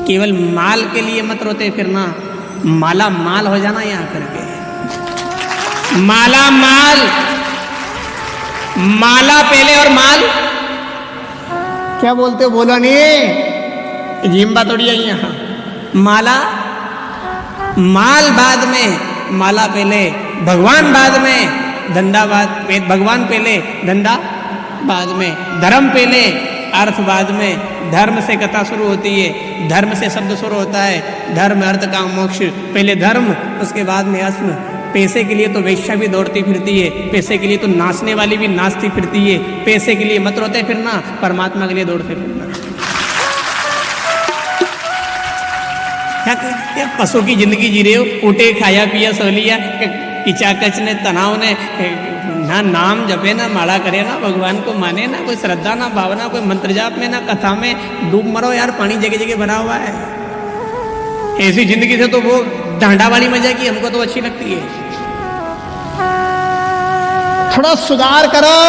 केवल माल के लिए मत रोते फिरना, माला माल हो जाना यहाँ करके। माला माल, माला पहले और माल क्या बोलते हो, बोला नहीं, जिम्बा थोड़ी है यहाँ। माला माल बाद में, माला पहले, भगवान बाद में, धंधा बाद, भगवान पहले धंधा बाद में, धर्म पहले अर्थ बाद में। धर्म से कथा शुरू होती है, धर्म से शब्द शुरू होता है, धर्म अर्थ काम मोक्ष, पहले धर्म उसके बाद में अस्म। पैसे के लिए तो वेश्या भी दौड़ती फिरती है, पैसे के लिए तो नाचने वाली भी नाचती फिरती है। पैसे के लिए मत रोते फिरना, परमात्मा के लिए दौड़ते फिरना। क्या पशु की जिंदगी जी रहे हो, उठे खाया पिया सो लिया, किचाकच ने तनाव ने ना नाम जपे ना माड़ा करे ना भगवान को माने ना कोई श्रद्धा ना भावना, कोई मंत्र जाप में ना कथा में डूब मरो यार, पानी जगह जगह भरा हुआ है। ऐसी जिंदगी से तो वो डांडा वाली मजा की हमको तो अच्छी लगती है। थोड़ा सुधार करो,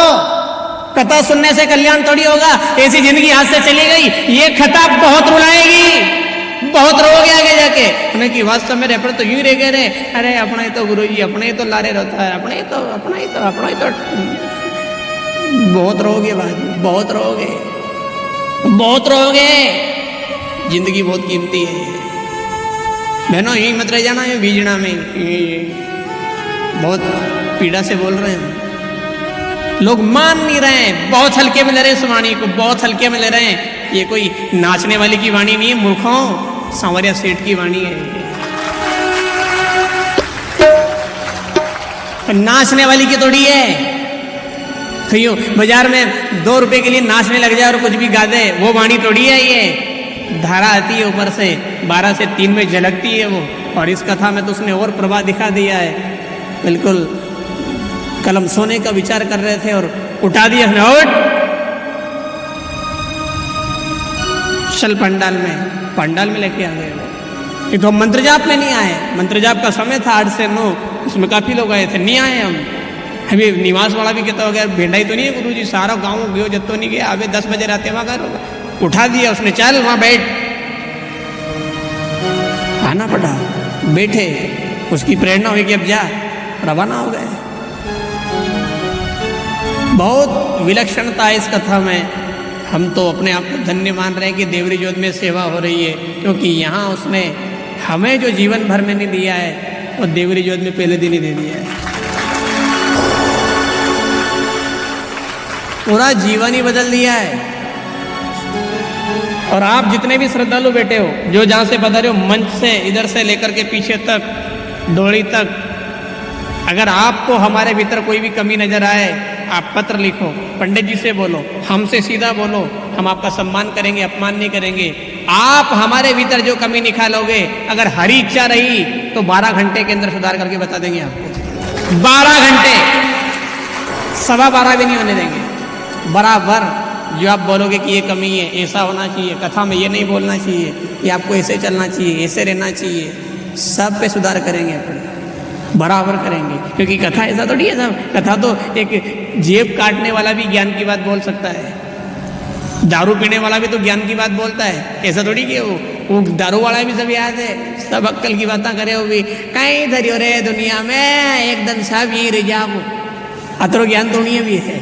कथा सुनने से कल्याण थोड़ी होगा। ऐसी जिंदगी हाथ से चली गई, ये कथा बहुत रुलाएगी, बहुत रोगे आगे जाके। उन्हें की वास्तव में रेफर तो यूं रह गए रे, अरे अपना ही तो गुरु जी, अपने ही तो लारे रहता है, अपना ही तो बहुत रोगे भाई, बहुत रोगे, बहुत रोगे। जिंदगी बहुत कीमती है बहनों, यही मत रह जाना ये बीजना में। बहुत पीड़ा से बोल रहे हैं, लोग मान नहीं रहे हैं, बहुत हल्के में ले रहे हैं इस वाणी को, बहुत हल्के में ले रहे हैं। ये कोई नाचने वाली की वाणी नहीं है मूर्खों, सांवरिया सेठ की वाणी है। नाचने वाली की थोड़ी है। तो बाजार में 2 रुपए के लिए नाचने लग जाए और कुछ भी गा दे, वो वाणी थोड़ी है। ये धारा आती है ऊपर से, 12 से 3 में झलकती है वो। और इस कथा में तो उसने और प्रभाव दिखा दिया है। बिल्कुल कलम सोने का विचार कर रहे थे और उठा दिया उसने, उठ चल पंडाल में लेके आ गए। ये तो मंत्र जाप में नहीं आए, मंत्र जाप का समय था 8 से 9, उसमें काफी लोग आए थे, नहीं आए हम। अभी निवास वाला भी कहता हो गया भेंडा ही तो नहीं है गुरु जी, सारा गाँव गयो जब तो नहीं गया, अभी 10 बजे रहते वहां घर उठा दिया उसने, चल वहां बैठ। आना पड़ा, बैठे, उसकी प्रेरणा हुई कि अब जा, रवाना हो गए। बहुत विलक्षणता है इस कथा में। हम तो अपने आप को धन्य मान रहे हैं कि देवरी जोत में सेवा हो रही है, क्योंकि यहाँ उसने हमें जो जीवन भर में नहीं दिया है वो देवरी जोत में पहले दिन ही दे दिया है। पूरा जीवन ही बदल दिया है। और आप जितने भी श्रद्धालु बैठे हो, जो जहाँ से पधारे हो, मंच से इधर से लेकर के पीछे तक, डोली तक, अगर आपको हमारे भीतर कोई भी कमी नजर आए, आप पत्र लिखो, पंडित जी से बोलो, हमसे सीधा बोलो, हम आपका सम्मान करेंगे, अपमान नहीं करेंगे। आप हमारे भीतर जो कमी निकालोगे, अगर हरी इच्छा रही तो 12 घंटे के अंदर सुधार करके बता देंगे आपको। 12 घंटे, 12.15 भी नहीं होने देंगे। बराबर जो आप बोलोगे कि ये कमी है, ऐसा होना चाहिए, कथा में ये नहीं बोलना चाहिए, ये आपको ऐसे चलना चाहिए, ऐसे रहना चाहिए, सब पे सुधार करेंगे अपन, बराबर करेंगे। क्योंकि कथा ऐसा थोड़ी है सब, कथा तो एक जेब काटने वाला भी ज्ञान की बात बोल सकता है, दारू पीने वाला भी तो ज्ञान की बात बोलता है। ऐसा थोड़ी कि वो दारू वाला भी सब याद है, सब अक्कल की बातें करे वो भी, कहीं धरियो रे दुनिया में एकदम सब यही रह जाओ, अतरो ज्ञान तो नहीं भी है।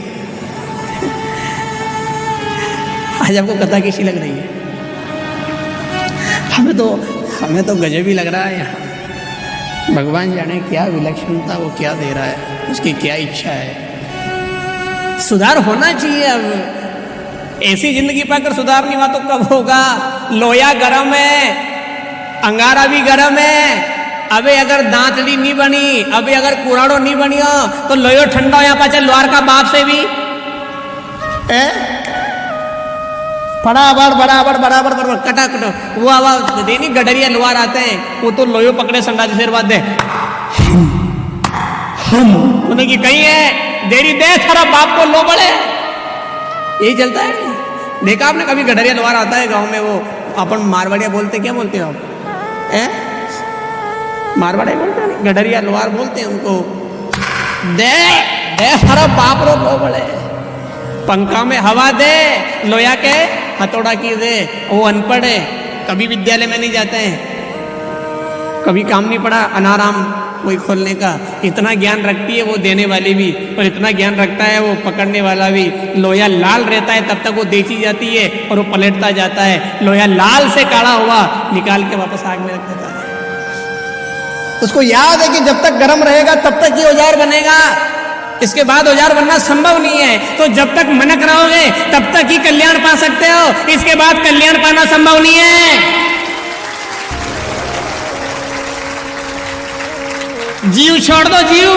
आज आपको कथा कैसी लग रही है? हमें तो गजब ही लग रहा है यहाँ। भगवान जाने क्या विलक्षणता वो क्या दे रहा है, उसकी क्या इच्छा है। सुधार होना चाहिए। अब ऐसी जिंदगी पाकर सुधार नहीं हुआ तो कब होगा? लोया गरम है, अंगारा भी गरम है। अबे अगर दांतली नहीं बनी, अबे अगर कुराड़ो नहीं बनियो तो लोयो ठंडा हो, यहाँ पाचा लोहार का बाप से भी बराबर कटा कटो। वो आवाज देनी गडरिया लोहार आते हैं, वो तो लोयो पकड़े संडा जी से बात दे उन्हें की कहीं है देरी दे सारा बाप को लो बड़े, यही चलता है। देखा आपने कभी गडरिया लोहार आता है गांव में, वो अपन मारवाड़िया बोलते, क्या बोलते हो आप? मारवाड़ी बोलते हैं, गडरिया लोहार बोलते हैं उनको। दे दे सारा बाप रो लो बड़े, पंखा में हवा दे, लोया के हथौड़ा की दे। वो अनपढ़ है कभी विद्यालय में नहीं जाते हैं, कभी काम नहीं पड़ा अनाराम कोई खोलने का। इतना ज्ञान रखती है वो देने वाली भी, और इतना ज्ञान रखता है वो पकड़ने वाला भी। लोया लाल रहता है तब तक वो देखी जाती है और वो पलटता जाता है। लोया लाल से काढ़ा हुआ निकाल के वापस आग में रख देता है। उसको याद है कि जब तक गर्म रहेगा तब तक ये औजार बनेगा, इसके बाद औजार बनना संभव नहीं है। तो जब तक मनक रहोगे तब तक ही कल्याण पा सकते हो, इसके बाद कल्याण पाना संभव नहीं है। जीव छोड़ दो, जीव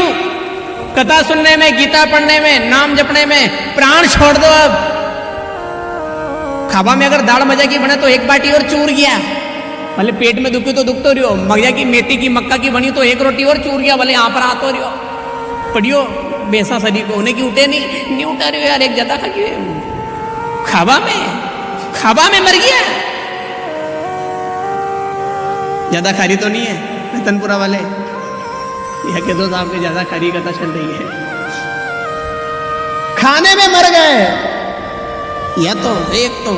कथा सुनने में, गीता पढ़ने में, नाम जपने में प्राण छोड़ दो। अब खाबा में अगर दाल मजा की बने तो एक बाटी और चूर गया, भले पेट में दुखी तो दुख तो रही हो। मजा की, मेथी की, मक्का की बनी तो एक रोटी और चूर गया, भले यहाँ पर आ तो रही हो। पढ़ियो बेसा सदी को होने की उठे नहीं उठा रही हो यार। एक ज्यादा खा के खाबा में मर गया। ज्यादा खारी तो नहीं है रतनपुरा वाले, यह के दो साहब के ज्यादा खारी कथा चल रही है। खाने में मर गए, या तो एक तो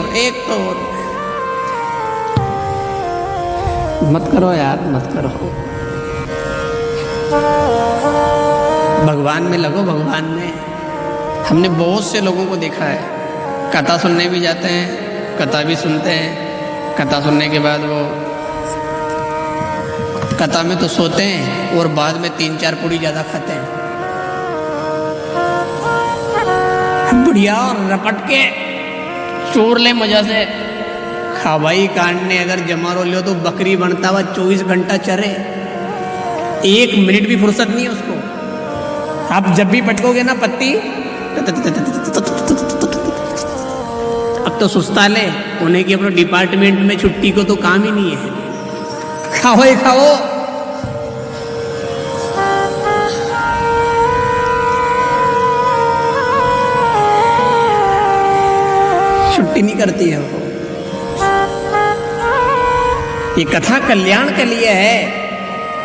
मत करो यार, मत करो। भगवान में लगो, भगवान में। हमने बहुत से लोगों को देखा है, कथा सुनने भी जाते हैं, कथा भी सुनते हैं, कथा सुनने के बाद वो कथा में तो सोते हैं और बाद में 3-4 पूड़ी ज्यादा खाते हैं। बढ़िया और रपट के चोर ले मजा से। खाबाई कांड ने अगर जमा रो लियो तो बकरी बनता हुआ 24 घंटा चरे, 1 मिनट भी फुर्सत नहीं है उसको। आप जब भी पटकोगे ना पत्ती, अब तो सुस्ता ले उन्हें कि अपने डिपार्टमेंट में छुट्टी को तो काम ही नहीं है, खाओ ही खाओ। छुट्टी नहीं करती है वो। ये कथा कल्याण के लिए है,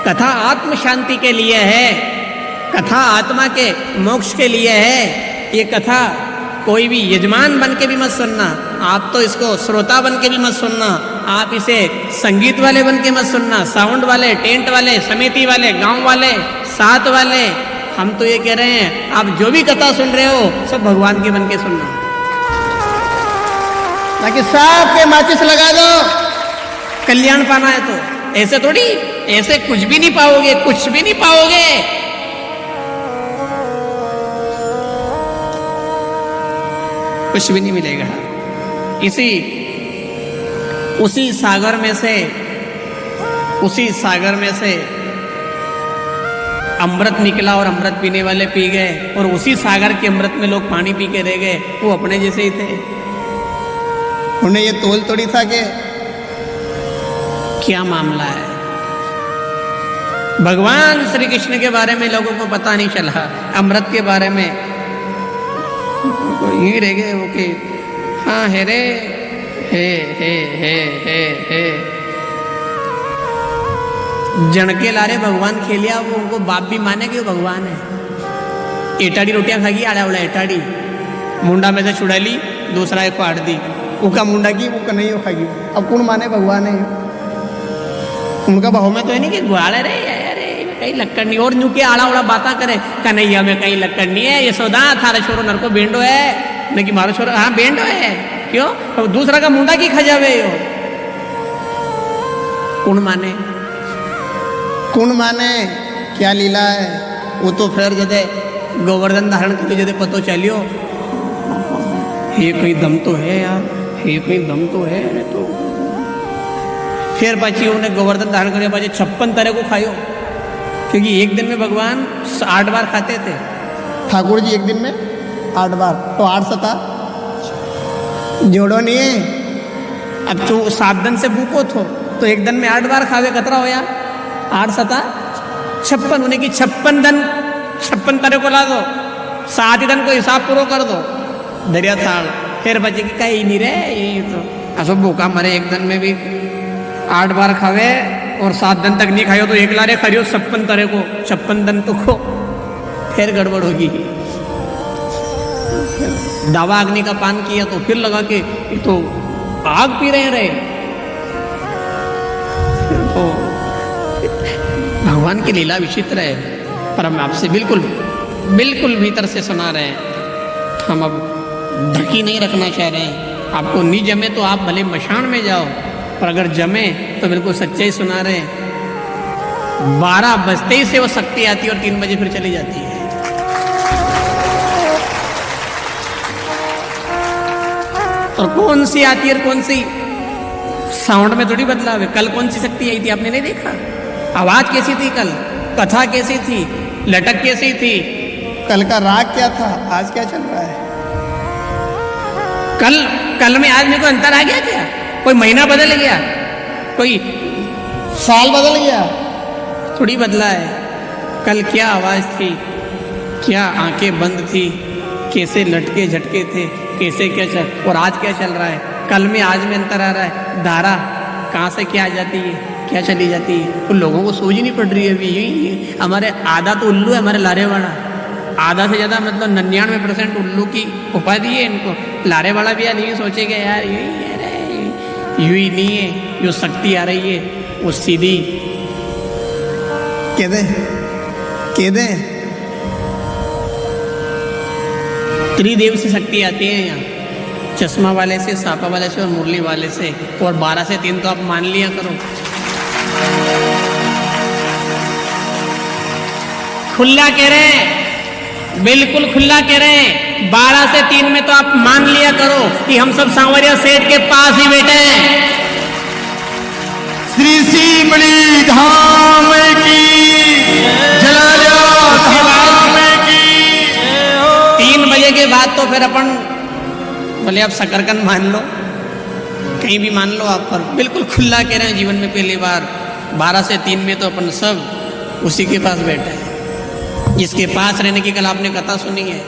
कथा आत्म शांति के लिए है, कथा आत्मा के मोक्ष के लिए है। ये कथा कोई भी यजमान बन के भी मत सुनना, आप तो इसको श्रोता बन के भी मत सुनना, आप इसे संगीत वाले बन के मत सुनना, साउंड वाले, टेंट वाले, समिति वाले, गांव वाले, साथ वाले। हम तो ये कह रहे हैं आप जो भी कथा सुन रहे हो सब भगवान के बन के सुनना, ताकि सब के माचिस लगा दो। कल्याण पाना है तो ऐसे थोड़ी, ऐसे कुछ भी नहीं पाओगे, कुछ भी नहीं पाओगे। कुछ भी नहीं मिलेगा। उसी सागर में से अमृत निकला और अमृत पीने वाले पी गए, और उसी सागर के अमृत में लोग पानी पी के रह गए। वो अपने जैसे ही थे, उन्हें ये तोल तोड़ी था कि क्या मामला है। भगवान श्री कृष्ण के बारे में लोगों को पता नहीं चला, अमृत के बारे में यही रह गए वो कि हाँ है रे, है। जनके लारे भगवान खेलिया, वो उनको बाप भी माने कि वो भगवान है। एटाड़ी रोटियां खागी, आड़ा उड़ा एटाड़ी मुंडा में से छुड़ा ली, दूसरा एक पाट दी, उका मुंडा की वो नहीं हो खागी। अब कौन माने भगवान है? उनका बहु में तो है नहीं कि ग्वाले रे कहीं लक्कड़ नहीं, और न्यू के आड़ा उड़ा बाता करे कन्हैया में कहीं लक्कड़ नहीं है। यशोदा थारा छोरो नर को बेंडो है, नहीं कि मारो छोरो हाँ बेंडो है, क्यों? तो दूसरा का मुंडा की खजावे हो। कौन माने क्या लीला है? वो तो फिर जदे गोवर्धन धारण करके जदे पतो चलियो, ये कोई दम तो है यार, ये कोई दम तो है। तो फिर पाची उन्हें गोवर्धन धारण करके पाची 56 तरह को खायो, क्योंकि एक दिन में भगवान 8 बार खाते थे। ठाकुर जी एक दिन में 8 बार, तो 8 सता जोड़ो नहीं है। अब तो 7 दिन से भूखो थो, तो एक दिन में 8 बार खावे, कतरा होया 8 सता 56, उन्हें की 56 तरह को ला दो, 7 दिन को हिसाब पूरा कर दो, दरिया थाल। फिर बचे की कहीं नहीं रहे, ये तो असो भूखा मरे। एक दिन में भी 8 बार खावे और 7 दिन तक नहीं खाओ तो एक लारे खरियो 56 तरह को, 56 दिन तो खो, फिर गड़बड़ होगी। दावा अग्नि का पान किया तो फिर लगा कि ये तो आग पी रहे। भगवान की लीला विचित्र है, पर हम आपसे बिल्कुल बिल्कुल भीतर से सुना रहे हैं। हम अब ढकी नहीं रखना चाह रहे हैं। आपको नहीं जमे तो आप भले मशान में जाओ, पर अगर जमे तो बिल्कुल सच्चाई सुना रहे हैं। 12 बजते ही से वो शक्ति आती है और 3 बजे फिर चली जाती है। और कौन सी आती है और कौन सी, साउंड में थोड़ी बदलाव है। कल कौन सी शक्ति आई थी आपने नहीं देखा? आवाज कैसी थी कल, कथा कैसी थी, लटक कैसी थी, कल का राग क्या था, आज क्या चल रहा है? कल में आज में कोई अंतर आ गया क्या? कोई महीना बदल गया, कोई साल बदल गया? थोड़ी बदला है। कल क्या आवाज थी, क्या आंखें बंद थी, कैसे लटके झटके थे, कैसे क्या चल, और आज क्या चल रहा है? कल में आज में अंतर आ रहा है। धारा कहाँ से क्या आ जाती है, क्या चली जाती है, उन लोगों को सूझ ही नहीं पड़ रही है अभी। यही हमारे आधा तो उल्लू है, हमारे लारेवाड़ा आधा से ज़्यादा, मतलब 99% उल्लू की उपाधि है इनको। लारेवाड़ा भी नहीं सोचेगा यार यू ही नहीं है, जो शक्ति आ रही है वो सीधी कह दे त्रिदेव से शक्ति आती है यहाँ, चश्मा वाले से, सापा वाले से और मुरली वाले से। और 12 से 3 तो आप मान लिया करो। खुला कह रहे हैं, बिल्कुल खुला कह रहे हैं। 12 से 3 में तो आप मान लिया करो कि हम सब सांवरिया सेठ के पास ही बैठे हैं। श्री शिमली धाम की धाम की 3 बजे के बाद तो फिर अपन भले आप शकरकंद मान लो, कहीं भी मान लो आप, पर बिल्कुल खुला कह रहे हैं। जीवन में पहली बार 12 से 3 में तो अपन सब उसी के पास बैठे हैं जिसके पास रहने की कल आपने कथा सुनी है।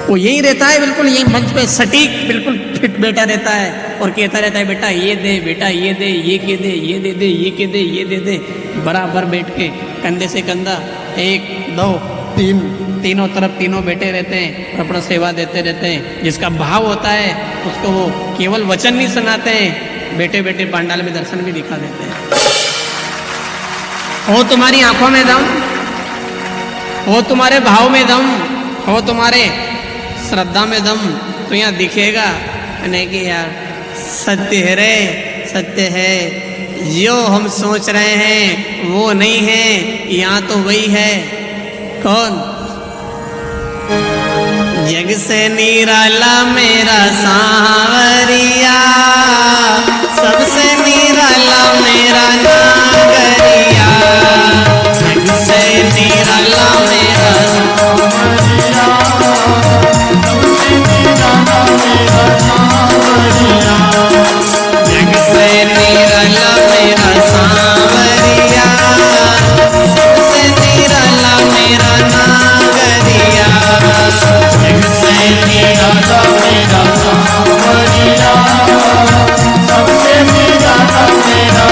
वो यही रहता है, बिल्कुल यही मंच पे सटीक बिल्कुल फिट बैठा रहता है और कहता रहता है बेटा ये दे, बेटा ये दे, ये के दे, ये दे दे, ये के दे, ये दे दे। बराबर बैठ के कंधे से कंधा, 1 2 3 तीनों तरफ तीनों बैठे रहते हैं और अपना सेवा देते रहते हैं। जिसका भाव होता है उसको वो केवल वचन नहीं सुनाते हैं, बैठे बैठे पांडाल में दर्शन भी दिखा देते हैं। हो तुम्हारी आंखों में दम, हो तुम्हारे भाव में दम, हो तुम्हारे श्रद्धा में दम, तो यहाँ दिखेगा नहीं कि यार सत्य है रे, सत्य है, जो हम सोच रहे हैं वो नहीं है, यहाँ तो वही है। कौन? जग से निराला मेरा सांवरिया, सबसे निराला मेरा नागरिया, जग से निराला मेरा सांवरिया, सबसे निराला मेरा सांवरिया, जग से निराला मेरा सांवरिया, सबसे निराला मेरा नागरिया, जग से निराला मेरा सांवरिया, सबसे निराला मेरा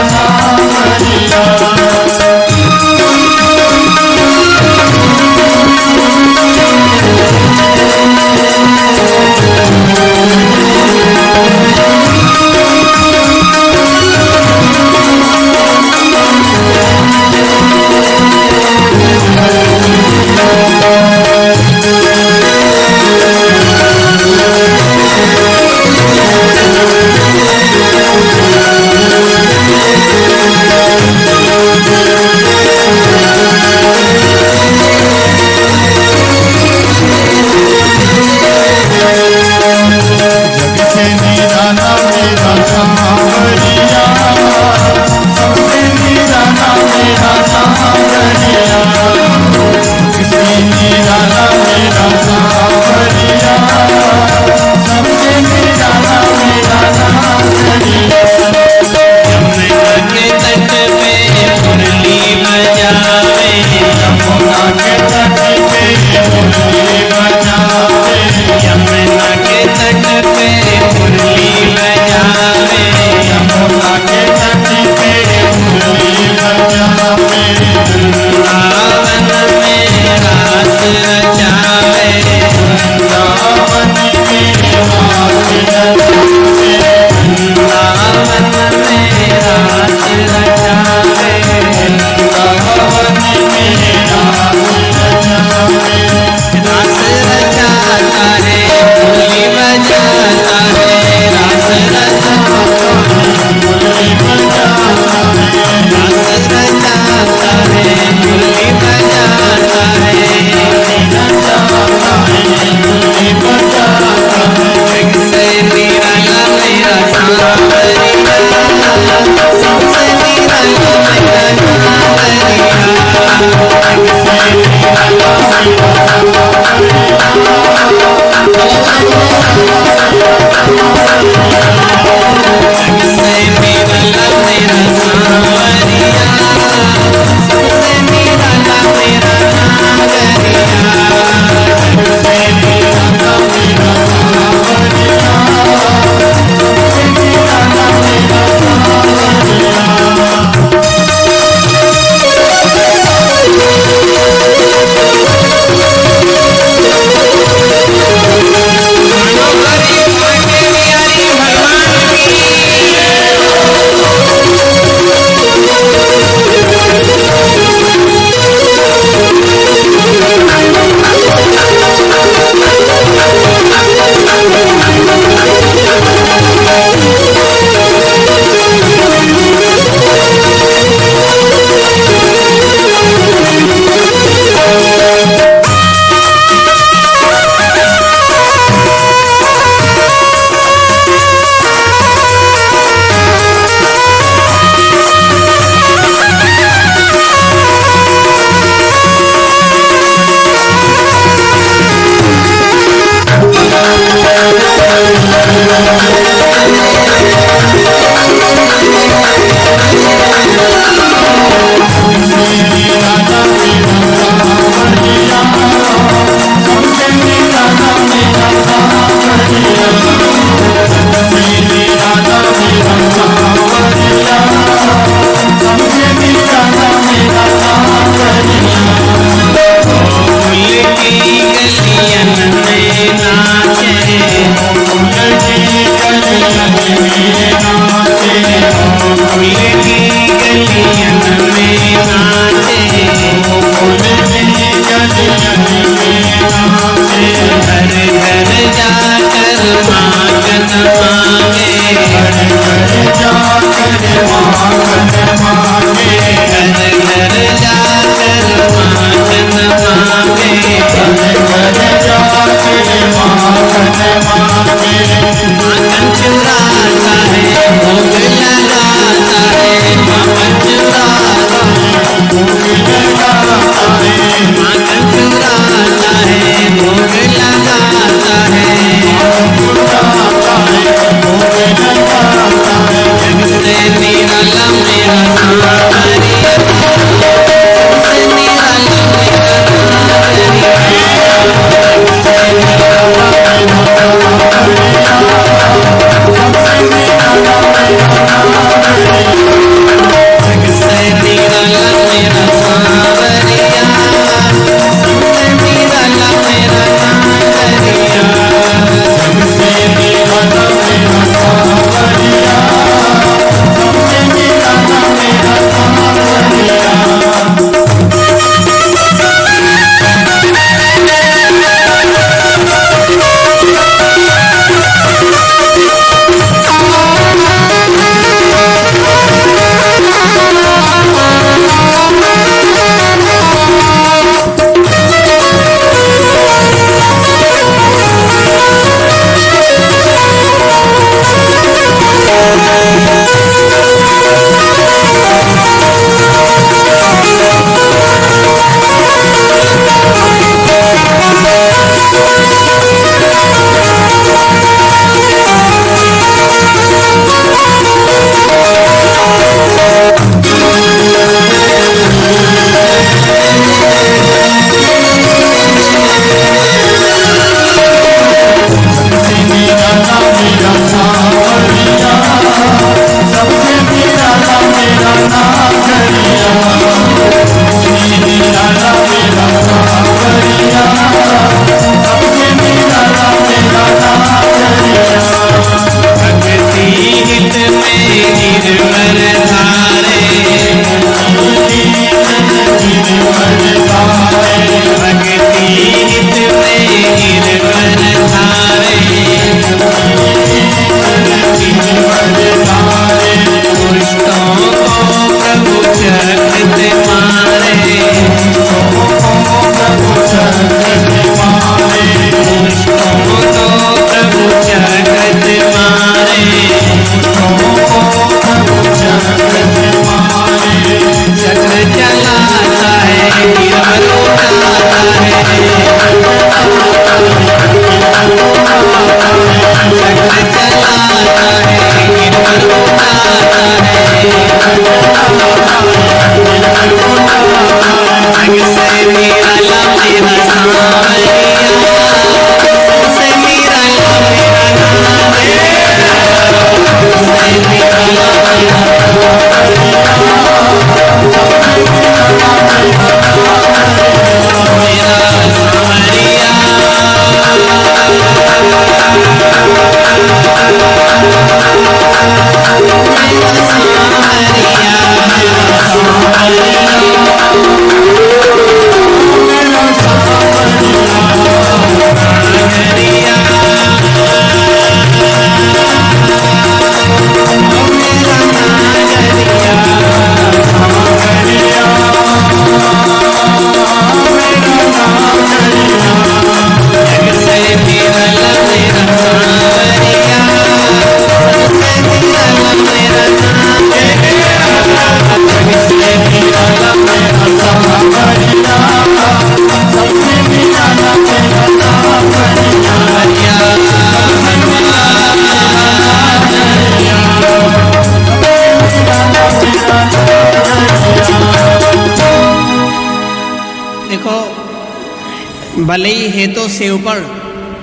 भले ही है तो सेव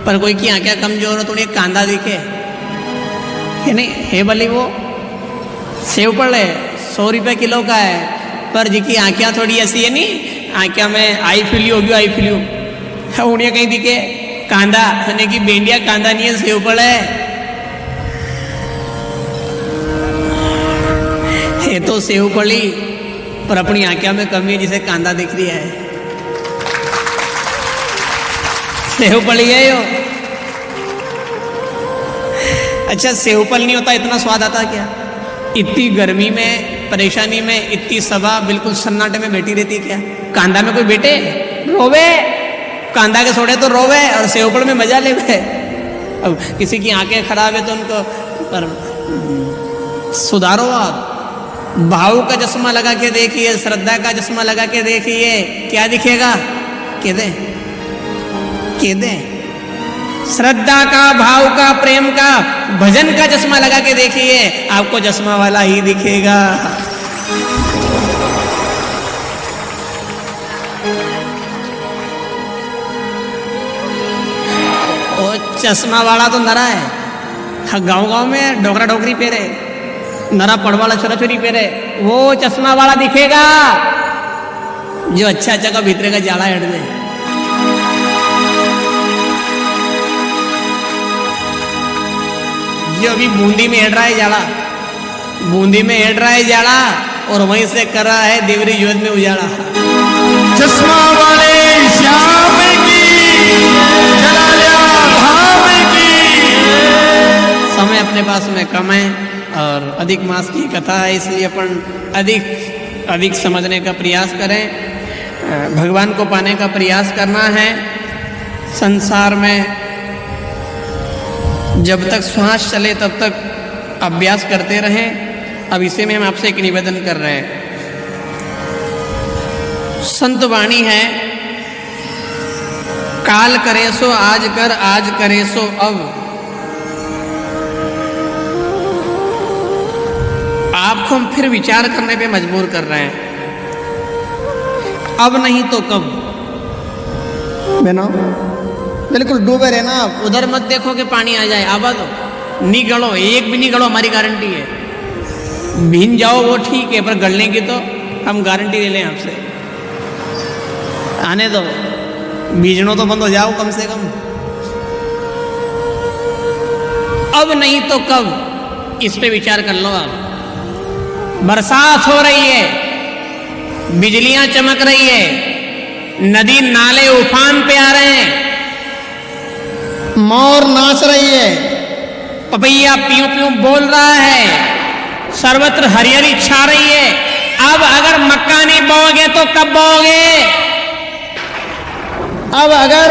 पर कोई की आंखें कमजोर हो तो उन्हें कांदा दिखे है नहीं, है भले वो सेव पड़ है 100 रुपये किलो का है, पर जिसकी आंखें थोड़ी ऐसी है नहीं, आंखें में आई फिल्यू होगी, आई फिल्यू उन्हें कहीं दिखे कांदा यानी कि बेंडिया कांदा नहीं है, सेव पड़ है तो सेव पड़ी पर अपनी आंखें में कमी है, जिसे कांदा दिख रही है, सेव पड़ी है यो। अच्छा सेवफल नहीं होता इतना स्वाद आता क्या? इतनी गर्मी में परेशानी में इतनी सभा बिल्कुल सन्नाटे में बैठी रहती क्या? कांदा में कोई बैठे रोवे, कांदा के सोड़े तो रोवे और सेवफल में मजा ले गए। अब किसी की आंखें खराब है तो उनको पर सुधारो आप, भाव का चश्मा लगा के देखिए, श्रद्धा का चश्मा लगा के देखिए, क्या दिखेगा? कह दे श्रद्धा का, भाव का, प्रेम का, भजन का चश्मा लगा के देखिए, आपको चश्मा वाला ही दिखेगा। ओ चश्मा वाला तो नरा है, गांव में डोकरा डोकरी पेरे, नरा पड़वाला छोरा छोरी पेरे, वो चश्मा वाला दिखेगा जो अच्छा अच्छा का भीतरे का जाला हट दे। जो अभी बूंदी में हेड रहा है जाला, बूंदी में हेड रहा है जाला और वहीं से कर रहा है देवरी योज में उजाड़ा। चश्मा वाले श्याम की जला लिया धाम की। समय अपने पास में कम है और अधिक मास की कथा है, इसलिए अपन अधिक समझने का प्रयास करें, भगवान को पाने का प्रयास करना है। संसार में जब तक श्वास चले तब तक अभ्यास करते रहें। अब इसे में हम आपसे एक निवेदन कर रहे हैं, संत वाणी है, काल करे सो आज कर, आज करे सो अब। आपको हम फिर विचार करने पे मजबूर कर रहे हैं, अब नहीं तो कब। बहनों बिल्कुल डूबे रहना, उधर मत देखो कि पानी आ जाए, आबा तो नहीं गड़ो, एक भी नहीं गड़ो, हमारी गारंटी है। भीन जाओ वो ठीक है, पर गड़ने की तो हम गारंटी ले लें आपसे। आने दो, भीजनो तो बंद हो जाओ कम से कम। अब नहीं तो कब, इस पे विचार कर लो आप। बरसात हो रही है, बिजलियां चमक रही है, नदी नाले उफान पे आ रहे हैं, मोर नाच रही है, पपैया प्यूं प्यूं बोल रहा है, सर्वत्र हरियाली छा रही है। अब अगर मक्का नहीं बोओगे तो कब बोओगे? अब अगर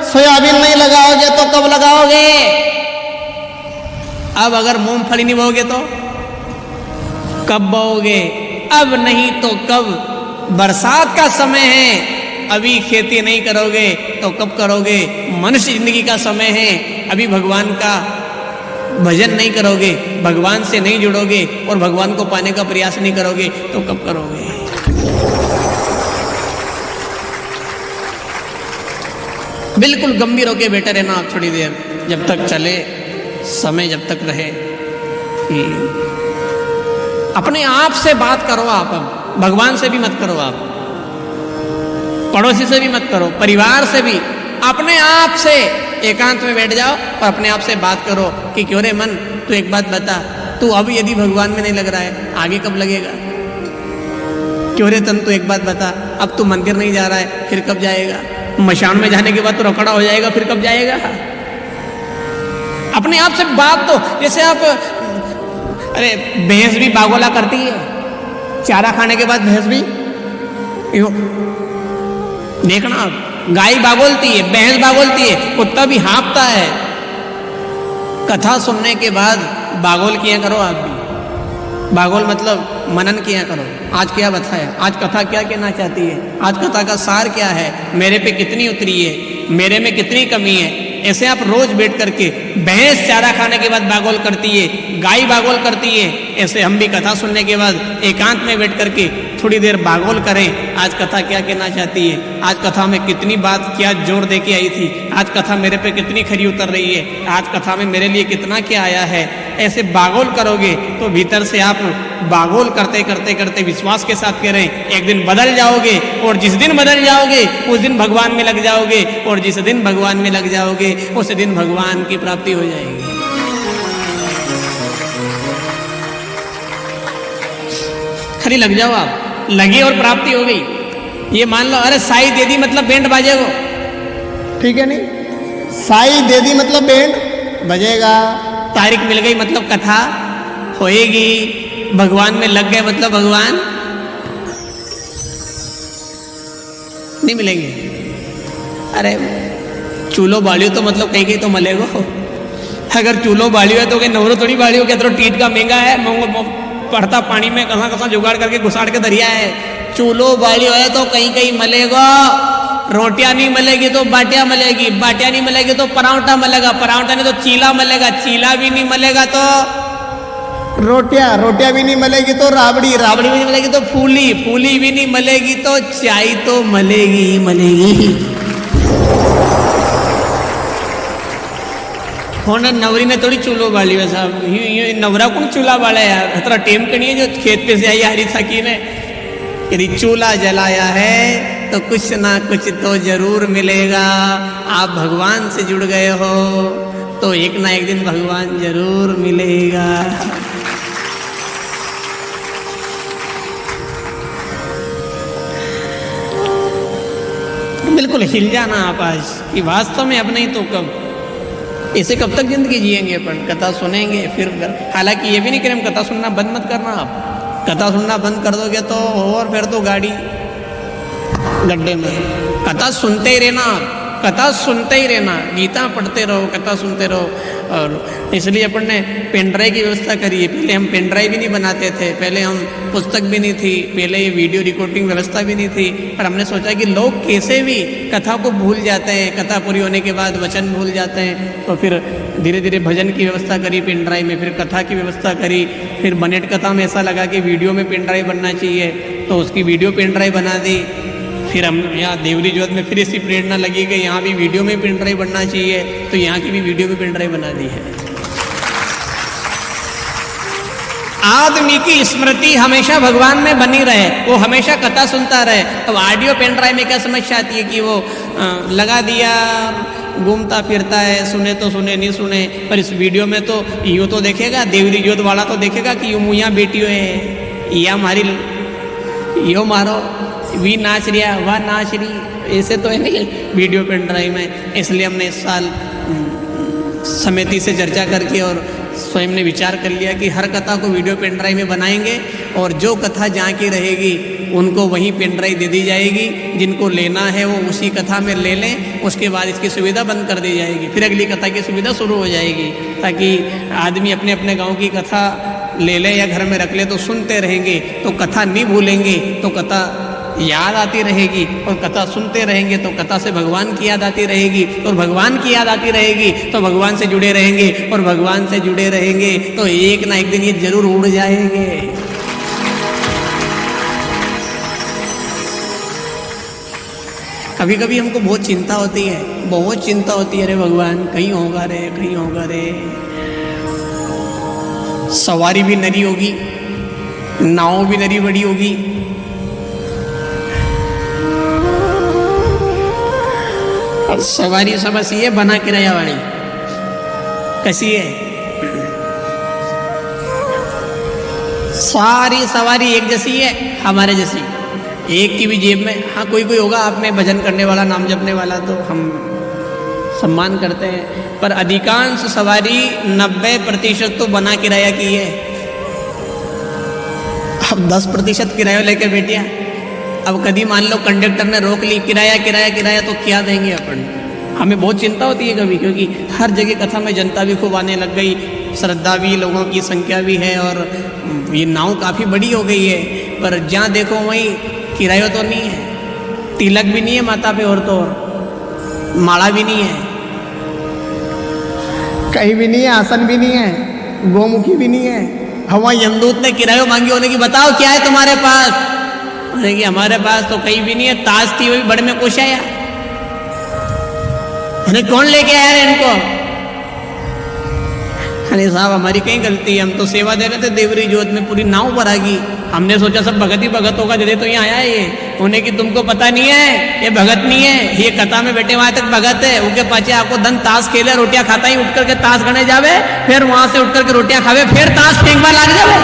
सोयाबीन नहीं लगाओगे तो कब लगाओगे? अब अगर मूंगफली नहीं बोओगे तो कब बोओगे? अब नहीं तो कब, बरसात का समय है, अभी खेती नहीं करोगे तो कब करोगे? मनुष्य जिंदगी का समय है, अभी भगवान का भजन नहीं करोगे, भगवान से नहीं जुड़ोगे और भगवान को पाने का प्रयास नहीं करोगे तो कब करोगे? बिल्कुल गंभीर होके बैठे रहना आप थोड़ी देर, जब तक चले समय, जब तक रहे। अपने आप से बात करो आप, भगवान से भी मत करो आप, पड़ोसी से भी मत करो, परिवार से भी, अपने आप से एकांत में बैठ जाओ और अपने आप से बात करो कि क्यों रे मन, तू एक बात बता, तू अभी यदि भगवान में नहीं लग रहा है, आगे कब लगेगा? क्यों रे तन, तू एक बात बता, अब तू मंदिर नहीं जा रहा है, फिर कब जाएगा? मशान में जाने के बाद तो रखड़ा हो जाएगा, फिर कब जाएगा? अपने आप से बात तो, जैसे आप, अरे भैंस भी बागोला करती है, चारा खाने के बाद भैंस भी, देखना आप, गाय बागोलती है, भैंस बागोलती है, कुत्ता भी हाँफता है। कथा सुनने के बाद बागोल किया करो आप भी, बागोल मतलब मनन किया करो, आज क्या बताया, आज कथा क्या कहना चाहती है, आज कथा का सार क्या है, मेरे पे कितनी उतरी है, मेरे में कितनी कमी है। ऐसे आप रोज बैठ करके, भैंस चारा खाने के बाद बागोल करती है, गाय बागोल करती है, ऐसे हम भी कथा सुनने के बाद एकांत में बैठ करके थोड़ी देर बागोल करें, आज कथा क्या कहना चाहती है, आज कथा में कितनी बात क्या जोर दे के आई थी, आज कथा मेरे पे कितनी खरी उतर रही है, आज कथा में मेरे लिए कितना क्या आया है। ऐसे बागोल करोगे तो भीतर से आप बागोल करते करते करते विश्वास के साथ कह रहे हैं, एक दिन बदल जाओगे, और जिस दिन बदल जाओगे उस दिन भगवान में लग जाओगे, और जिस दिन भगवान में लग जाओगे उस दिन भगवान की प्राप्ति हो जाएगी। खाली लग जाओ, आप लगे और प्राप्ति हो गई। ये मान लो, अरे साई दे दी मतलब बैंड बाजेगा, ठीक है नहीं, साई दे दी मतलब बैंड बजेगा, तारीख मिल गई मतलब कथा होएगी, भगवान में लग गए मतलब भगवान नहीं मिलेंगे। अरे चूलो बालियो तो मतलब कहीं कहीं तो मलेगो, अगर चूलो बालियो है तो कहीं नवरो थोड़ी बालियो के, तो टीट का महंगा है, पड़ता पानी में कहाँ कहाँ जुगाड़ करके घुसाड़ के दरिया है। चूलो बालियो है तो कहीं कहीं मलेगा, रोटियां नहीं मलेगी तो बाटियां मलेगी, बाटियां नहीं मलेगी तो परांठा मलेगा, परांठा नहीं तो चीला मलेगा, चीला भी नहीं मलेगा तो रोटियां भी नहीं मलेगी तो राबड़ी भी नहीं मलेगी तो फूली भी नहीं मलेगी तो चाय तो मलेगी। होना नवरी ने थोड़ी चूल्हो बाली है साहब, नवरा कौन चूल्हा बाला है यार, खतरा टेम के नहीं है जो खेत पे से आई हरी थकी ने। यदि चूल्हा जलाया है तो कुछ ना कुछ तो जरूर मिलेगा। आप भगवान से जुड़ गए हो तो एक ना एक दिन भगवान जरूर मिलेगा। बिल्कुल हिल जाना आप आज कि वास्तव में अब नहीं तो कब, इसे कब तक जिंदगी जिएंगे अपन, कथा सुनेंगे फिर। हालांकि ये भी नहीं करें हम कथा सुनना बंद मत करना, आप कथा सुनना बंद कर दोगे तो और फिर तो गाड़ी गड्ढे में। कथा सुनते ही रहना, कथा सुनते ही रहना, गीता पढ़ते रहो, कथा सुनते रहो। और इसलिए अपन ने पेन ड्राइव की व्यवस्था करी है। पहले हम पेन ड्राइव भी नहीं बनाते थे, पहले हम पुस्तक भी नहीं थी, पहले ये वीडियो रिकॉर्डिंग व्यवस्था भी नहीं थी। पर हमने सोचा कि लोग कैसे भी कथा को भूल जाते हैं, कथा पूरी होने के बाद वचन भूल जाते हैं, तो फिर धीरे धीरे भजन की व्यवस्था करी पेन ड्राइव में, फिर कथा की व्यवस्था करी। फिर बनेट कथा में ऐसा लगा कि वीडियो में पेन ड्राइव बनना चाहिए, तो उसकी वीडियो पेन ड्राइव बना दी। फिर हम यहाँ देवरी जोत में फिर ऐसी प्रेरणा लगी कि यहाँ भी वीडियो में पेन ड्राइव बनना चाहिए, तो यहाँ की भी वीडियो में पेन ड्राइव बना दी है। आदमी की स्मृति हमेशा भगवान में बनी रहे, वो हमेशा कथा सुनता रहे। अब ऑडियो पेन ड्राइव में क्या समस्या आती है कि वो लगा दिया, घूमता फिरता है, सुने तो सुने नहीं सुने। पर इस वीडियो में तो यूँ तो देखेगा, देवरी जोत वाला तो देखेगा कि यूँ मुँह बेटियों है, या हमारी यो मारो, वी नाच रिया, वह नाच रही, ऐसे तो है नहीं वीडियो पेन ड्राइव में। इसलिए हमने इस साल समिति से चर्चा करके और स्वयं ने विचार कर लिया कि हर कथा को वीडियो पेन ड्राइव में बनाएंगे, और जो कथा जहाँ की रहेगी उनको वही पेन ड्राइव दे दी जाएगी। जिनको लेना है वो उसी कथा में ले लें, उसके बाद इसकी सुविधा बंद कर दी जाएगी, फिर अगली कथा की सुविधा शुरू हो जाएगी, ताकि आदमी अपने अपने गाँव की कथा ले ले या घर में रख ले तो सुनते रहेंगे, तो कथा नहीं भूलेंगे, तो कथा याद आती रहेगी, और कथा सुनते रहेंगे तो कथा से भगवान की याद आती रहेगी, और भगवान की याद आती रहेगी तो भगवान से जुड़े रहेंगे, और भगवान से जुड़े रहेंगे तो एक ना एक दिन ये जरूर उड़ जाएंगे। कभी कभी हमको बहुत चिंता होती है, बहुत चिंता होती है, अरे भगवान कहीं होगा रे, कहीं होगा रे। सवारी भी नरी होगी, नाव भी नरी बड़ी होगी, और सवारी समझ ये बना किराया वाली कैसी है, सारी सवारी एक जैसी है, हमारे जैसी, एक की भी जेब में, हाँ कोई कोई होगा आप में भजन करने वाला, नाम जपने वाला, तो हम सम्मान करते हैं, पर अधिकांश सवारी 90% तो बना किराया की है। अब 10% किराया लेके बैठिया। अब कभी मान लो कंडक्टर ने रोक ली, किराया किराया किराया, तो क्या देंगे अपन। हमें बहुत चिंता होती है कभी, क्योंकि हर जगह कथा में जनता भी खूब आने लग गई, श्रद्धा भी, लोगों की संख्या भी है, और ये नाव काफ़ी बड़ी हो गई है, पर जहाँ देखो वहीं किराया तो नहीं है, तिलक भी नहीं है माता पे, और तो और माला भी नहीं है, कहीं भी नहीं है, आसन भी नहीं है, गोमुखी भी नहीं है, वहां यमदूत ने किराया मांगी, होने की बताओ क्या है तुम्हारे पास? बोले कि हमारे पास तो कहीं भी नहीं है, ताश थी वही बड़े में कुछ आया। कौन लेके आया है इनको? अरे साहब हमारी कहीं गलती है, हम तो सेवा दे रहे थे देवरी जोत में, पूरी नाव पर आ गई, हमने सोचा सब भगत ही भगत होगा, जदे तो यहाँ आया है ये। होने की तुमको पता नहीं है ये भगत नहीं है, ये कथा में बैठे वहां तक भगत है। उनके पाचे आपको धन ताश खेले, रोटियां खाता ही उठ करके ताश गने जावे, फिर वहां से उठ करके रोटियां खावे, फिर ताश फेंकवा लाग जावे।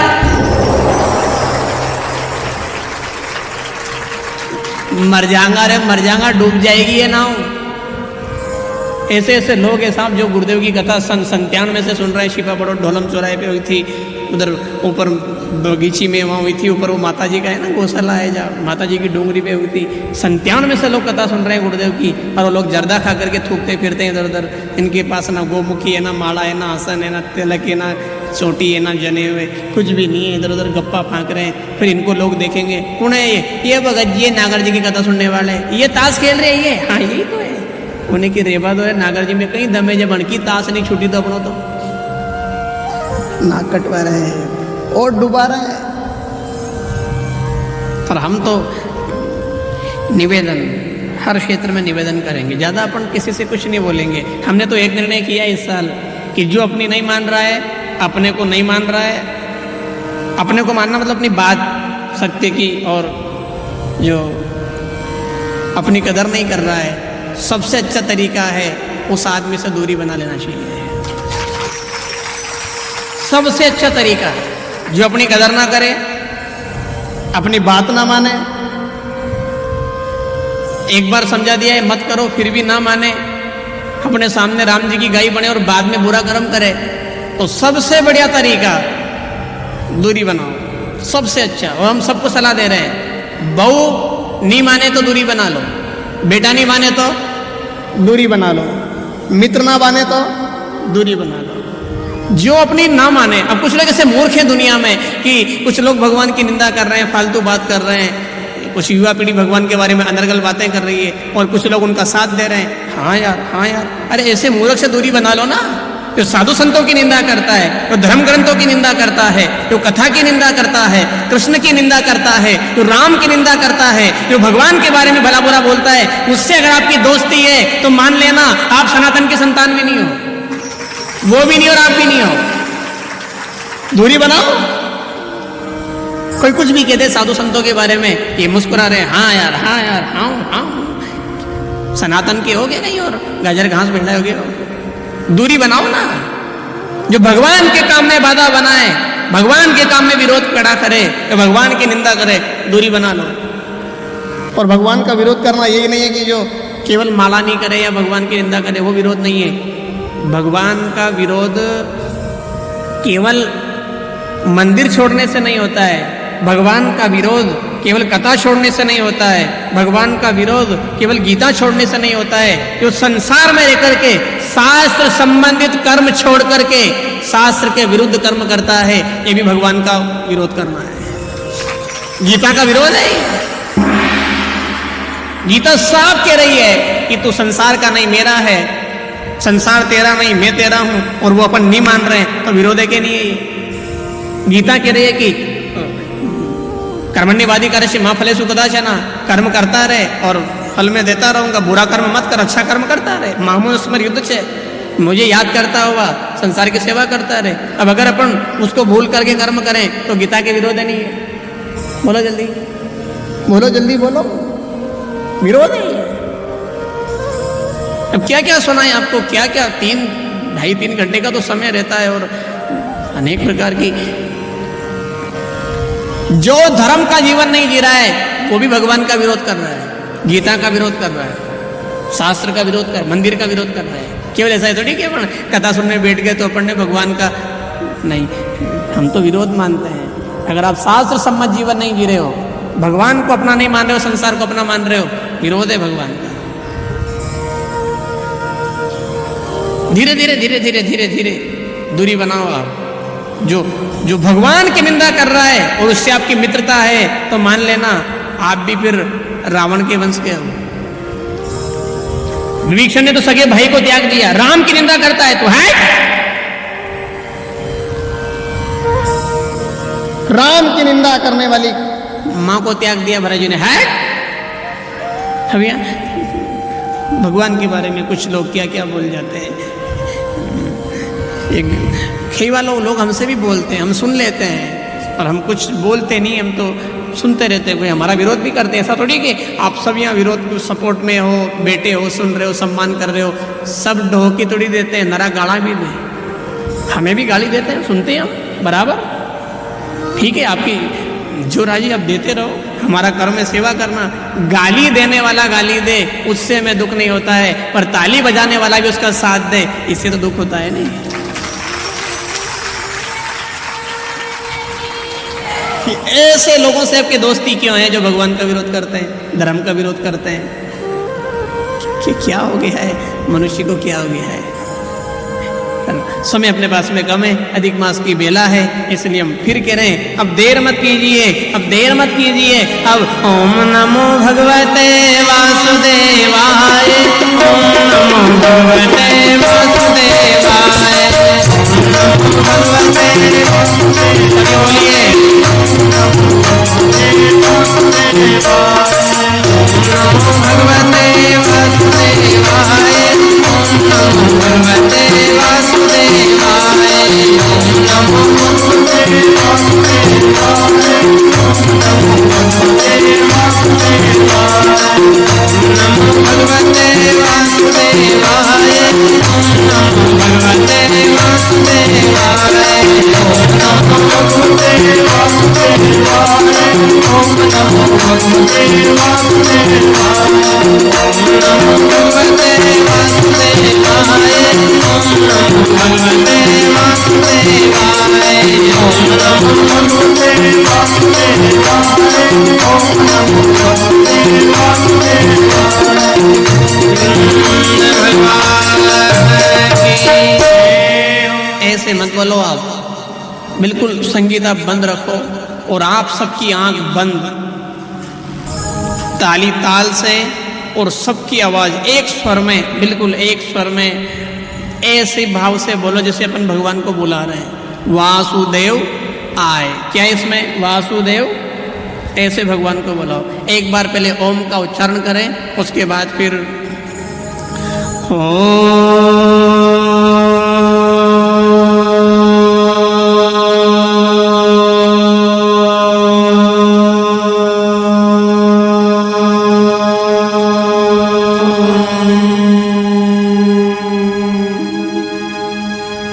मर जाऊंगा रे मर जाऊंगा, डूब जाएगी ये नाव। ऐसे ऐसे लोग हैं साहब जो गुरुदेव की कथा सन 97 से सुन रहे हैं। शिपा बड़ो ढोलम चौराहे पे हुई थी, उधर ऊपर बगीची में वहाँ हुई थी, ऊपर वो माता जी का है ना गौशाला है जहाँ माता जी की डूंगरी पे हुई थी। 97 से लोग कथा सुन रहे हैं गुरुदेव की, और वो लोग जर्दा खा करके थूकते फिरते हैं इधर उधर। इनके पास ना गोमुखी है, ना माला है, ना आसन है, ना तिलक है, ना चोटी है, ना जने हुए, कुछ भी नहीं है, इधर उधर गप्पा फाँक रहे हैं। फिर इनको लोग देखेंगे, कौन है ये भगत जी, ये नागर जी की कथा सुनने वाले, ये ताश खेल रहे हैं, ये हाँ यही तो है। उन्हें की रेबा तो है नागर जी में कहीं दमे जब बनकी ताश नहीं छूटी तो अपनों तो नाक कटवा रहे हैं और डुबा रहे हैं। पर हम तो निवेदन हर क्षेत्र में निवेदन करेंगे, ज़्यादा अपन किसी से कुछ नहीं बोलेंगे। हमने तो एक निर्णय किया इस साल कि जो अपनी नहीं मान रहा है, अपने को नहीं मान रहा है, अपने को मानना मतलब अपनी बात सत्य की, और जो अपनी कदर नहीं कर रहा है, सबसे अच्छा तरीका है उस आदमी से दूरी बना लेना चाहिए। सबसे अच्छा तरीका, जो अपनी कदर ना करे, अपनी बात ना माने, एक बार समझा दिया है मत करो फिर भी ना माने, अपने सामने राम जी की गाय बने और बाद में बुरा कर्म करे, तो सबसे बढ़िया तरीका दूरी बनाओ, सबसे अच्छा। और हम सबको सलाह दे रहे हैं, बहू नहीं माने तो दूरी बना लो, बेटा नहीं माने तो दूरी बना लो, मित्र ना माने तो दूरी बना लो। जो अपनी ना माने, अब कुछ लोग ऐसे मूर्ख हैं दुनिया में कि कुछ लोग भगवान की निंदा कर रहे हैं, फालतू बात कर रहे हैं, कुछ युवा पीढ़ी भगवान के बारे में अनर्गल बातें कर रही है और कुछ लोग उनका साथ दे रहे हैं। हाँ यार, अरे ऐसे मूर्ख से दूरी बना लो ना। जो साधु संतों की निंदा करता है, जो धर्म ग्रंथों की निंदा करता है, जो कथा की निंदा करता है, कृष्ण की निंदा करता है, जो राम की निंदा करता है, जो भगवान के बारे में भला बुरा बोलता है, उससे अगर आपकी दोस्ती है तो मान लेना आप सनातन के संतान भी नहीं हो, वो भी नहीं और आप भी नहीं हो। दूरी बनाओ। कोई कुछ भी कहते साधु संतों के बारे में, ये मुस्कुरा रहे, हाँ यार, हाँ, सनातन के हो गए नहीं और गाजर घास भिंडा हो गए। दूरी बनाओ ना। जो भगवान के काम में बाधा बनाए, भगवान के काम में विरोध खड़ा करे, तो भगवान की निंदा करे, दूरी बना लो। और भगवान का विरोध करना यही नहीं है कि जो केवल माला नहीं करे या भगवान की निंदा करे, वो विरोध नहीं है। भगवान का विरोध केवल मंदिर छोड़ने से नहीं होता है, भगवान का विरोध केवल कथा छोड़ने से नहीं होता है, भगवान का विरोध केवल गीता छोड़ने से नहीं होता है। जो संसार में रह करके शास्त्र संबंधित कर्म छोड़ करके शास्त्र के विरुद्ध कर्म करता है, ये भी भगवान का विरोध करना है। गीता का विरोध है। गीता साफ कह रही है कि तू संसार का नहीं मेरा है, संसार तेरा नहीं मैं तेरा हूं, और वो अपन नहीं मान रहे हैं तो विरोध है कि नहीं है। गीता कह रही है कि कर्मण्यवादी कर्म मां फलेषु कदाचन, कर्म करता रहे और फल में देता रहूंगा, बुरा कर्म मत कर, अच्छा कर्म करता रहे। मामू स्मर युद्ध से मुझे याद करता हुआ संसार की सेवा करता रहे। अब अगर अपन उसको भूल करके कर्म करें तो गीता के विरोध नहीं है। बोलो जल्दी, बोलो जल्दी, बोलो, विरोध नहीं है। अब क्या क्या सुनाए आपको, क्या क्या 2.5-3 घंटे का तो समय रहता है और अनेक प्रकार की। जो धर्म का जीवन नहीं जी रहा है वो भी भगवान का विरोध कर रहा है, गीता का विरोध कर रहा है, शास्त्र का विरोध कर, मंदिर का विरोध कर रहा है। केवल ऐसा है थोड़ी कि अपन कथा सुनने बैठ गए तो अपन ने भगवान का नहीं, हम तो विरोध मानते हैं। अगर आप शास्त्र सम्मत जीवन नहीं जी रहे हो, भगवान को अपना नहीं मान रहे हो, संसार को अपना मान रहे हो, विरोध है भगवान का। धीरे धीरे धीरे धीरे धीरे धीरे दूरी बनाओ आप। जो भगवान की निंदा कर रहा है और उससे आपकी मित्रता है तो मान लेना आप भी फिर रावण के वंश के हो। विभीषण ने तो सगे भाई को त्याग दिया, राम की निंदा करता है तो है। राम की निंदा करने वाली माँ को त्याग दिया भरत जी ने। है भैया भगवान के बारे में कुछ लोग क्या क्या बोल जाते हैं। एक खेवा लोग हमसे भी बोलते हैं, हम सुन लेते हैं और हम कुछ बोलते नहीं, हम तो सुनते रहते हैं। कोई हमारा विरोध भी करते हैं, ऐसा थोड़ी कि आप सब यहाँ विरोध को सपोर्ट में हो, बैठे हो, सुन रहे हो, सम्मान कर रहे हो। सब ढोकी थोड़ी देते हैं, नरा गाड़ा भी दे, हमें भी गाली देते हैं, सुनते हैं हम बराबर। ठीक है, आपकी जो राजी आप देते रहो, हमारा कर्म है सेवा करना। गाली देने वाला गाली दे, उससे हमें दुख नहीं होता है, पर ताली बजाने वाला भी उसका साथ दे, इससे तो दुख होता है नहीं। कि ऐसे लोगों से आपकी दोस्ती क्यों है जो भगवान का विरोध करते हैं, धर्म का विरोध करते हैं? कि क्या हो गया है मनुष्य को, क्या हो गया है? समय अपने पास में कम है, अधिक मास की बेला है, इसलिए हम फिर कह रहे हैं अब देर मत कीजिए, अब देर मत कीजिए। अब ओम नमो भगवते वासुदेवाय, ओम नमो भगवते वासुदेवाय, ओम नमो भगवते बोलिए ओम नमो भगवते वासुदेवाय, ओम नमो भगवते वासुदेवाय, ओम नमो भगवते वासुदेवाय, ओम नमो भगवते वासुदेवाय, ओम नमो भगवते वासुदेवाय, ओम नमो भगवते वासुदेवाय, ओम नमो भगवते वासुदेवाय, ओम नमो भगवते वासुदेवाय, ओम नमो भगवते वासुदेवाय, ओम नमो भगवते वासुदेवाय, ओम नमो भगवते वासुदेवाय, ओम नमो भगवते वासुदेवाय, ओम नमो भगवते वासुदेवाय। ऐसे मत बोलो आप, बिल्कुल संगीत आप बंद रखो और आप सबकी आंख बंद, ताली ताल से और सबकी आवाज एक स्वर में, बिल्कुल एक स्वर में, ऐसे भाव से बोलो जैसे अपन भगवान को बुला रहे हैं। वासुदेव आए, क्या इसमें वासुदेव, ऐसे भगवान को बुलाओ। एक बार पहले ओम का उच्चारण करें, उसके बाद फिर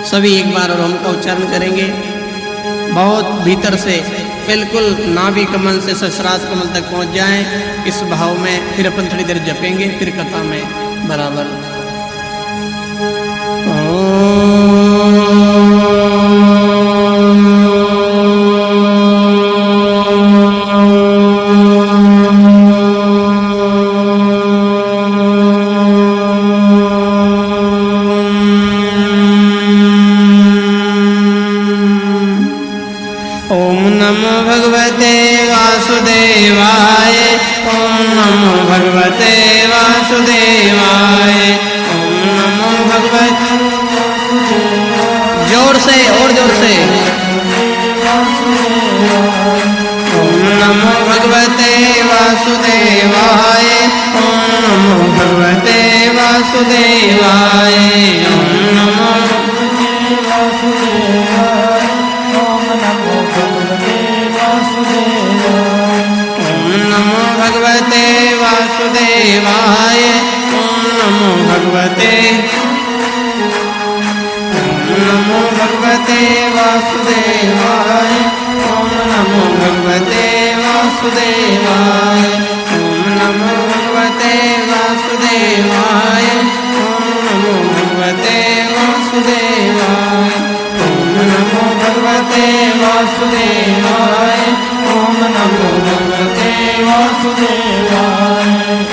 सभी एक बार और ओम का उच्चारण करेंगे बहुत भीतर से, बिल्कुल नाभि कमल से सहस्रार कमल तक पहुंच जाएं। इस भाव में फिर अपन थोड़ी देर जपेंगे, फिर कथा में बराबर। ओम नमो भगवते वासुदेवाय, ओम नमो भगवते वासुदेवाय, ओम नमो भगवते, जोर से और जोर से, ओम नमो भगवते वासुदेवाय, ओम नमो भगवते वासुदेवाय, ओम नमो भगवते वासुदेवाय, ओम नमो भगवते, ओम नमो भगवते वासुदेवाय, ओम नमो भगवते वासुदेवाय, ओम नमो भगवते वासुदेवाय, ओम नमो भगवते वासुदेवाय, ओम नमो भगवते वासुदेवाय, ओम नमो भगवते वासुदेवाय,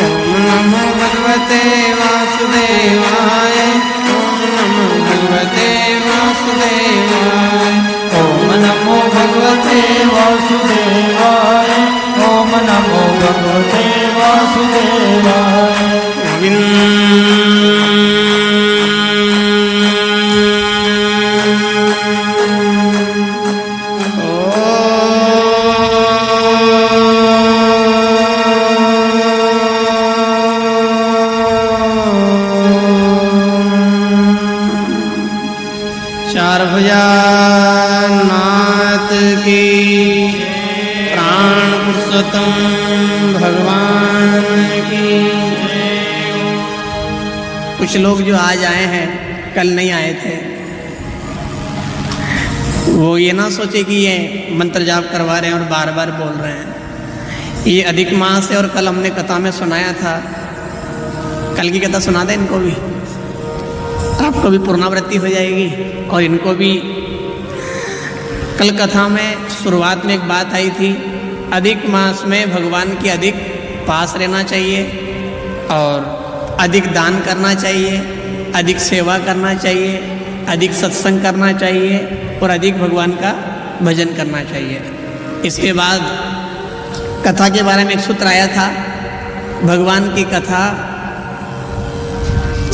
ओम नमो भगवते वासुदेवाय, ओम नमो भगवते वासुदेवाय, ओम नमो भगवते वासुदेवाय, ओम नमो भगवते वासुदेवाय। चारभुजानाथ की, प्राण पुरुषोत्तम भगवान की। कुछ लोग जो आज आए हैं, कल नहीं आए थे, वो ये ना सोचे कि ये मंत्र जाप करवा रहे हैं और बार बार बोल रहे हैं। ये अधिक मास है और कल हमने कथा में सुनाया था। कल की कथा सुना दे इनको भी, आपको भी पुनरावृत्ति हो जाएगी और इनको भी। कल कथा में शुरुआत में एक बात आई थी, अधिक मास में भगवान के अधिक पास रहना चाहिए और अधिक दान करना चाहिए, अधिक सेवा करना चाहिए, अधिक सत्संग करना चाहिए और अधिक भगवान का भजन करना चाहिए। इसके बाद कथा के बारे में एक सूत्र आया था, भगवान की कथा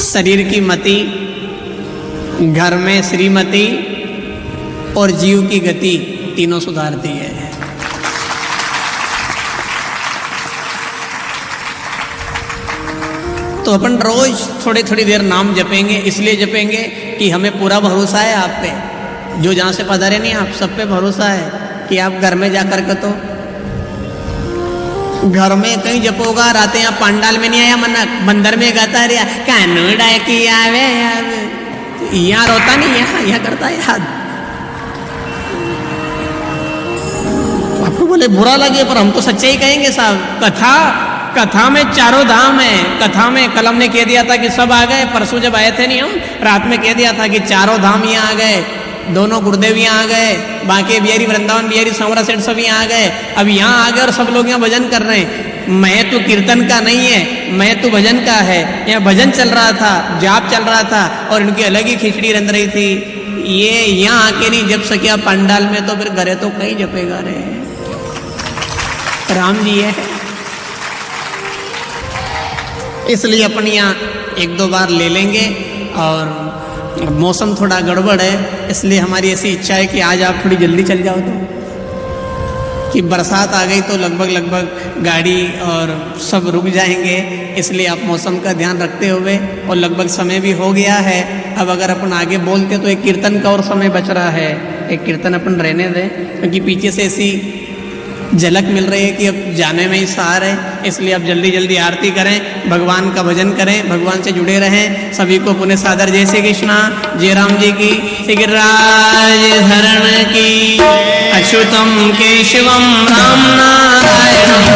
शरीर की मति, घर में श्रीमती और जीव की गति तीनों सुधारती है। तो अपन रोज थोड़ी थोड़ी देर नाम जपेंगे, इसलिए जपेंगे कि हमें पूरा भरोसा है आप पे, जो जहाँ से पधारे नहीं आप सब पे भरोसा है कि आप घर में जाकर के तो घर में कहीं जपोगा, रातें यहाँ पंडाल में नहीं आया मनक, मंदिर में गाता रहा कानूड़ा की आवे, यहाँ रोता नहीं, यहाँ करता है याद। आपको बोले बुरा लगे पर हम तो सच्चाई कहेंगे साहब। कथा में चारों धाम है। कथा में कल हमने कह दिया था कि सब आ गए, परसों जब आए थे नहीं हम, रात में कह दिया था कि चारों धाम यहाँ आ गए, दोनों गुरुदेव यहाँ आ गए, बांके बिहारी, वृंदावन बिहारी, सांवरा सेठ सब यहाँ आ गए। अब यहाँ आ गए और सब लोग यहाँ भजन कर रहे हैं। मैं तो कीर्तन का नहीं है, मैं तो भजन का है। यहाँ भजन चल रहा था, जाप चल रहा था और इनकी अलग ही खिचड़ी रंध रही थी। ये यहाँ आके नहीं जप सकिया पंडाल में, तो फिर घरे तो कहीं जपेगा रे। राम जी है, इसलिए अपन यहाँ एक दो बार ले लेंगे। और मौसम थोड़ा गड़बड़ है, इसलिए हमारी ऐसी इच्छा है कि आज आप थोड़ी जल्दी चल जाओ, तो कि बरसात आ गई तो लगभग गाड़ी और सब रुक जाएंगे। इसलिए आप मौसम का ध्यान रखते हुए, और लगभग समय भी हो गया है। अब अगर अपन आगे बोलते तो एक कीर्तन का और समय बच रहा है, एक कीर्तन अपन रहने दें, क्योंकि पीछे से ऐसी झलक मिल रही है कि अब जाने में ही सार है। इसलिए अब जल्दी जल्दी आरती करें, भगवान का भजन करें, भगवान से जुड़े रहें। सभी को पुण्य सादर जय श्री कृष्णा, जय राम जी की, श्री गिरिराज धरण की, अच्युतम केशवम राम नारायणम